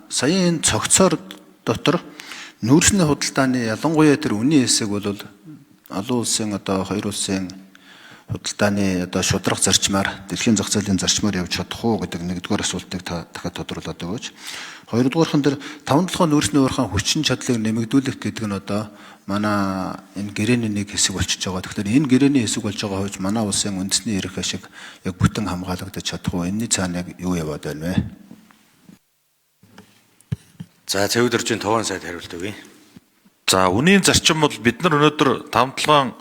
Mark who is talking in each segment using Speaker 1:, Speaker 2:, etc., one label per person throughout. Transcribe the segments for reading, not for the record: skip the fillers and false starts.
Speaker 1: саяын энэ цогцоор дотор нүүрсний худалдааны ялангуяа тэр үнийн хэсэг бол олон улсын одоо хоёр улсын худалдааны одоо шударга зарчмаар дэлхийн зах зээлийн зарчмаар явж чадах уу гэдэг нэгдүгээр асуултыг дахиад тодруулаад өгөөч. Хоёрдугаархан тэр 5-7 нүүрсний уурхайн хүчин чадлыг нэмэгдүүлэх гэдэг нь одоо манай энэ гэрээний нэг хэсэг болчихж байгаа. Тэгэхээр энэ гэрээний хэсэг болж байгаа хувьд манай улсын үндэсний эрх ашиг яг бүтэн хамгаалагдаж чадах уу? Энэний цаана яг юу яваад байна вэ?
Speaker 2: За цэвэр дөржийн товон сайд хариулт өгье.
Speaker 3: За үнийн зарчим бол бид нар өнөөдөр 5-7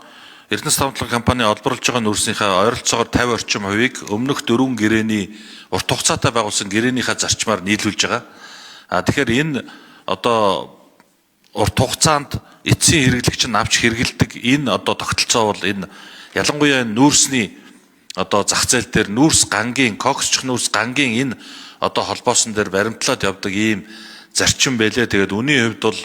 Speaker 3: Эрдэнэс 5-7 компани олборлож байгаа нүүрснийхээ ойролцоогоор 50 орчим хувийг өмнөх 4 гэрээний урт хугацаатай байгуулсан гэрээнийхээ зарчмаар нийлүүлж байгаа. Тэгэхээр энэ одоо урт хугацаанд эцсийн хэрэглэгч нь авч хэрэгэлдэг энэ одоо тогтолцоо бол энэ ялангуяа нүүрсний одоо зах зээл дээр нүүрс гангийн коксчих нүүрс гангийн энэ одоо холбоосон дээр баримтлаад явдаг ийм зарчим байлээ. Тэгээд үнийн хувьд бол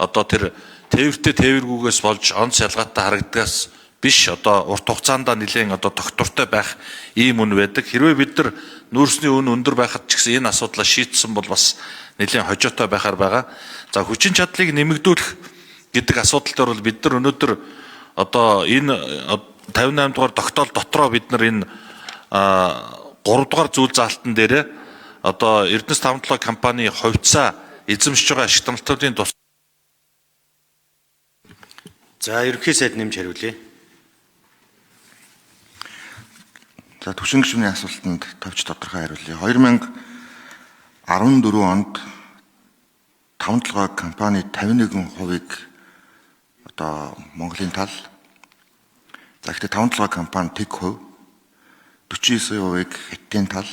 Speaker 3: одоо тэр тээвэртэй тээвэргүйгээс болж онц ялгаатай харагддагаас биш одоо урт хугацаанд нэлээд одоо тогтвортой байх ийм үн байдаг. Хэрвээ бид нар нүүрсний үн өндөр байхад ч гэсэн энэ асуудлаа шийдсэн бол бас нэлээд хожоотой байхаар байгаа. За хүчин чадлыг нэмэгдүүлэх гэдэг асуудал дээр бол бид нар өнөөдөр одоо энэ 58 дугаар тогтоол дотроо бид нар энэ 3 дугаар зүйл заалтан дээр одоо Эрдэнэс 5-7 компани хувьцаа эзэмшиж байгаа ашиг тамлтуудын тус.
Speaker 2: За ерөнхий сайд нэмж хариулъя.
Speaker 4: За түвшин гишүүний асуултанд товч тодорхой хариулъя. 2014 онд 5-7 компани 51%-ийг одоо Монголын тал. За ихтэй 5-7 компани тэг хувь, 49%-ийг Хятадын тал.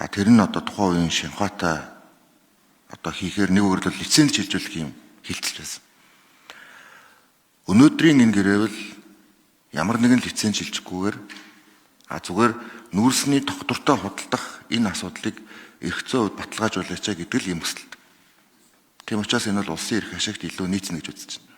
Speaker 4: Тэр нь одоо тухайн үеийн Шинхуатай одоо хийхээр нэг үгээр л лиценз шилжүүлэх юм хилцэж байсан. Өнөөдрийн энэ гэрээвэл ямар нэгэн лиценз шилжихгүйгээр зүгээр нүүрсний тогтвортой худалдах энэ асуудлыг эрх зүйн хувьд баталгаажуулаач гэдэг л юм өсөлт. Тийм учраас энэ бол улсын эрх ашигт илүү нийцнэ гэж үзэж байна.